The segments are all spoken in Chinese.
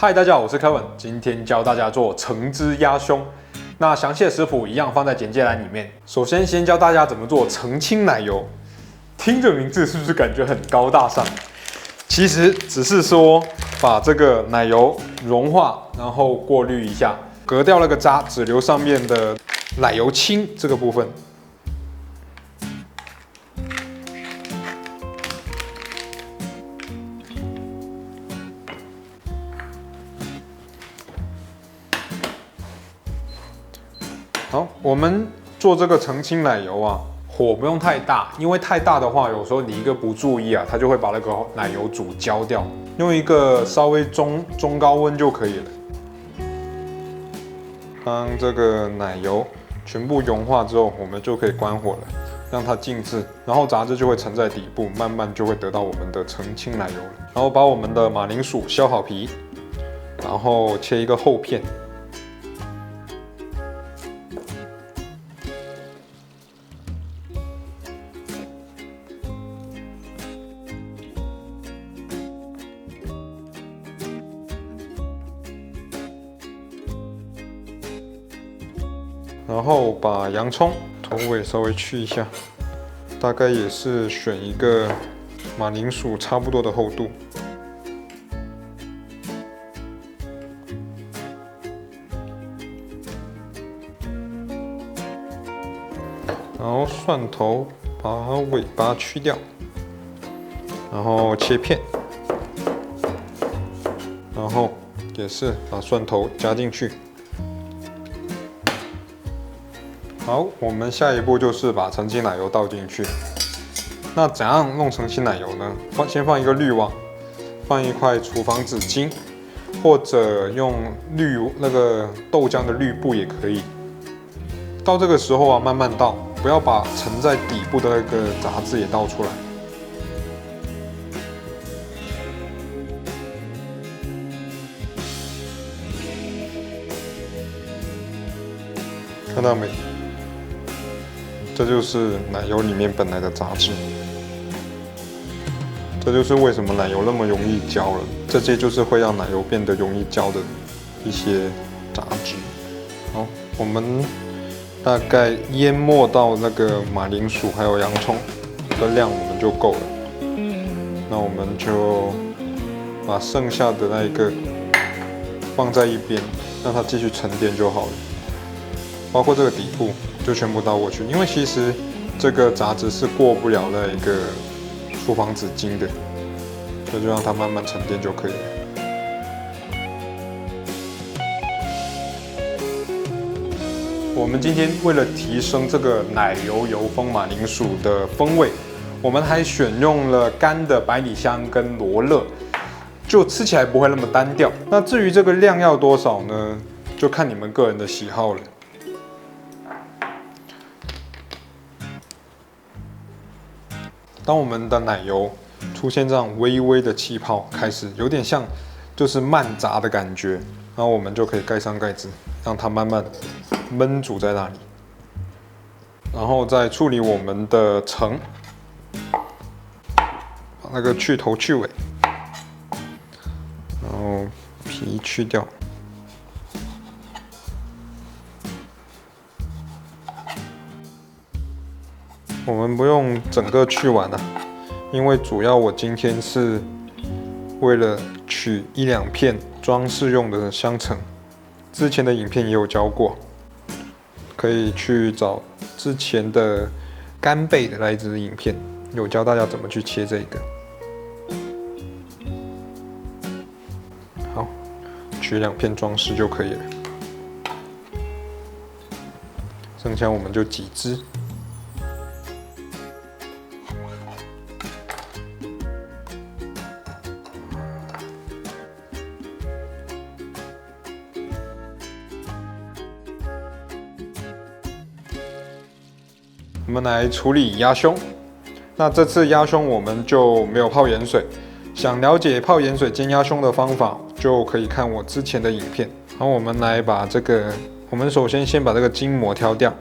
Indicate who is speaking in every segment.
Speaker 1: 嗨，大家好，我是 Kevin， 今天教大家做橙汁鸭胸。那详细的食谱一样放在简介栏里面。首先，先教大家怎么做澄清奶油。听这名字是不是感觉很高大上？其实只是说把这个奶油融化，然后过滤一下，隔掉那个渣，只留上面的奶油清这个部分。好，我们做这个澄清奶油啊，火不用太大，因为太大的话，有时候你一个不注意啊，它就会把那个奶油煮焦掉。用一个稍微中高温就可以了。当这个奶油全部融化之后，我们就可以关火了，让它静置，然后杂质就会沉在底部，慢慢就会得到我们的澄清奶油了。然后把我们的马铃薯削好皮，然后切一个厚片。然后把洋葱头尾稍微去一下，大概也是选一个马铃薯差不多的厚度。然后蒜头把尾巴去掉，然后切片，然后也是把蒜头加进去。好，我们下一步就是把澄清奶油倒进去。那怎样弄澄清奶油呢？先放一个滤网，放一块厨房纸巾，或者用那个豆浆的滤布也可以。到这个时候啊，慢慢倒，不要把沉在底部的那个杂质也倒出来。看到没？这就是奶油里面本来的杂质，这就是为什么奶油那么容易焦了。这些就是会让奶油变得容易焦的一些杂质。好，我们大概淹没到那个马铃薯还有洋葱的量，我们就够了。那我们就把剩下的那一个放在一边，让它继续沉淀就好了。包括这个底部就全部倒过去，因为其实这个杂质是过不了那一个厨房纸巾的，所以就让它慢慢沉淀就可以了。我们今天为了提升这个奶油油封马铃薯的风味，我们还选用了干的百里香跟罗勒，就吃起来不会那么单调。那至于这个量要多少呢？就看你们个人的喜好了。当我们的奶油出现这样微微的气泡，开始有点像就是慢炸的感觉，然后我们就可以盖上盖子，让它慢慢焖煮在那里。然后再处理我们的橙，把那个去头去尾，然后皮去掉。我们不用整个去完啊，因为主要我今天是为了取1-2片装饰用的香橙，之前的影片也有教过，可以去找之前的干贝的那一支影片，有教大家怎么去切这个。好，取2片装饰就可以了，剩下我们就挤汁。我们来处理鸭胸。那这次鸭胸我们就没有泡盐水。想了解泡盐水煎鸭胸的方法，就可以看我之前的影片。好，我们来把这个，我们首先把这个筋膜挑掉。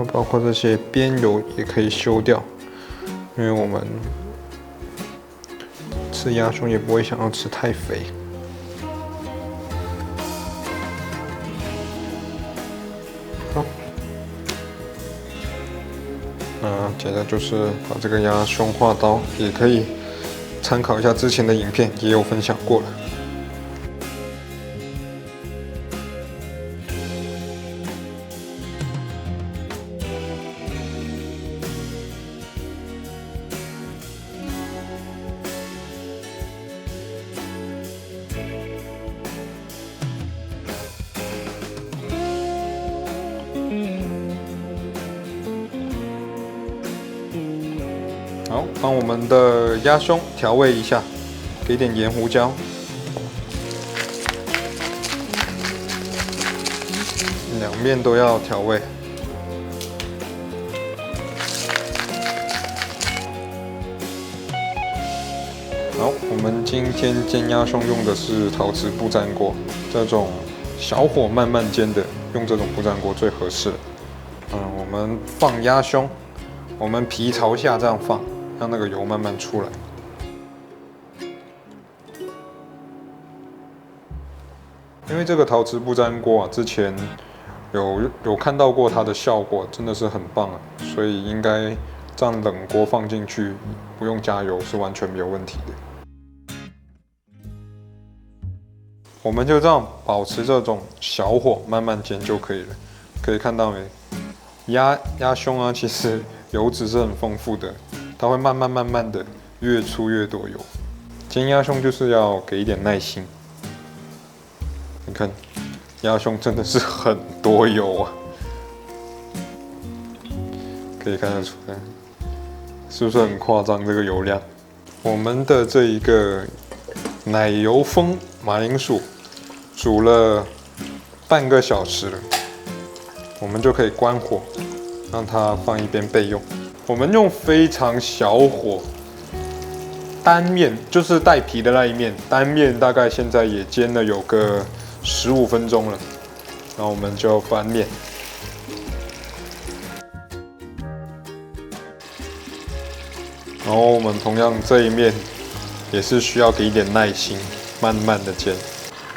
Speaker 1: 包括这些边油也可以修掉，因为我们吃鸭胸也不会想要吃太肥。好，接着就是把这个鸭胸划刀，也可以参考一下之前的影片，也有分享过了。好，帮我们的鸭胸调味一下，给点盐胡椒，两面都要调味。好，我们今天煎鸭胸用的是陶瓷不粘锅，这种小火慢慢煎的，用这种不粘锅最合适。我们放鸭胸，我们皮朝下这样放。让那个油慢慢出来。因为这个陶瓷不粘锅啊，之前有看到过它的效果，真的是很棒啊，所以应该这样冷锅放进去，不用加油是完全没有问题的。我们就这样保持这种小火慢慢煎就可以了。可以看到没？鸭胸啊，其实油脂是很丰富的。它会慢慢的越出越多油，煎鸭胸就是要给一点耐心。你看，鸭胸真的是很多油啊，可以看得出来，是不是很夸张这个油量？我们的这一个奶油风马铃薯煮了半个小时了，我们就可以关火，让它放一边备用。我们用非常小火，单面就是带皮的那一面，单面大概现在也煎了有个15分钟了，然后我们就翻面。然后我们同样这一面也是需要给一点耐心，慢慢的煎。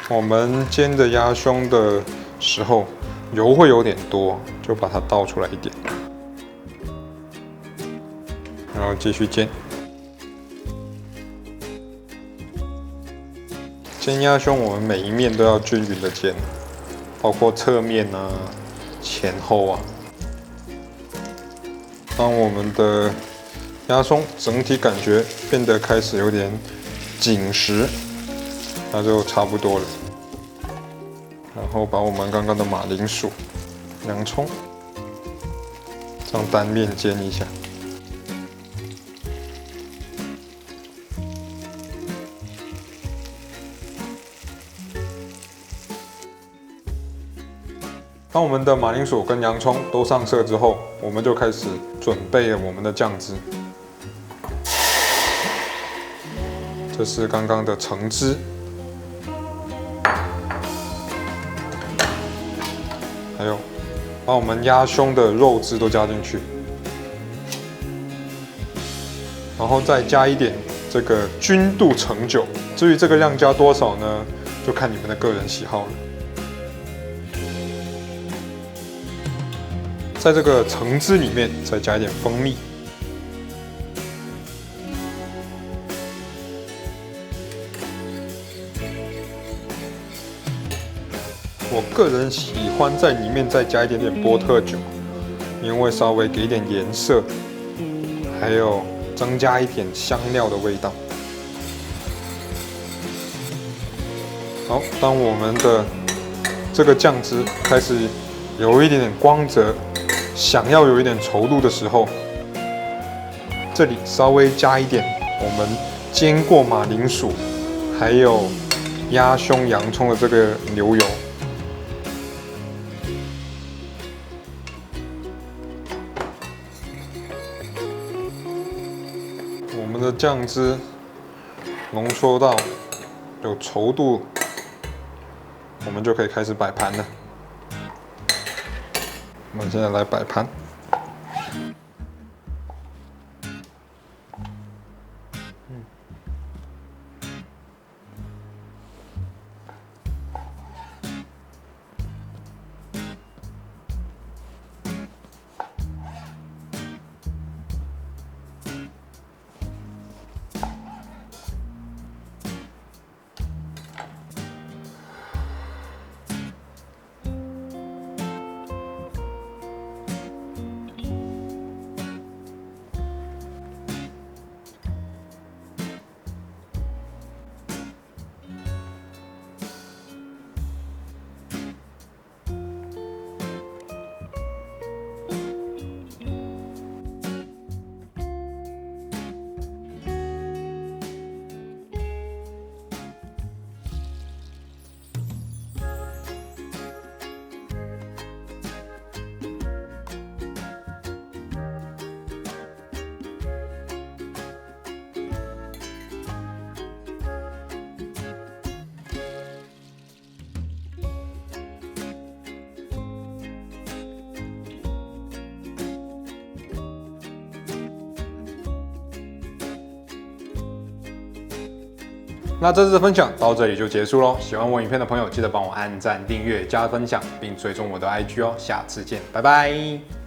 Speaker 1: 我们煎的鸭胸的时候，油会有点多，就把它倒出来一点。然后继续煎。煎鸭胸，我们每一面都要均匀的煎，包括侧面啊、前后啊。当我们的鸭胸整体感觉变得开始有点紧实，那就差不多了。然后把我们刚刚的马铃薯、洋葱，这样单面煎一下。当我们的马铃薯跟洋葱都上色之后，我们就开始准备了我们的酱汁。这是刚刚的橙汁，还有把我们鸭胸的肉汁都加进去，然后再加一点这个君度橙酒。至于这个量加多少呢，就看你们的个人喜好了。在这个橙汁里面再加一点蜂蜜，我个人喜欢在里面再加一点点波特酒，因为稍微给一点颜色，还有增加一点香料的味道。好，当我们的这个酱汁开始有一点点光泽，想要有一点稠度的时候，这里稍微加一点我们煎过马铃薯，还有鸭胸、洋葱的这个牛油。我们的酱汁浓缩到有稠度，我们就可以开始摆盘了。我们现在来摆盘。那这次的分享到这里就结束喽。喜欢我影片的朋友，记得帮我按赞、订阅、加分享，并追踪我的 IG 哦。下次见，拜拜。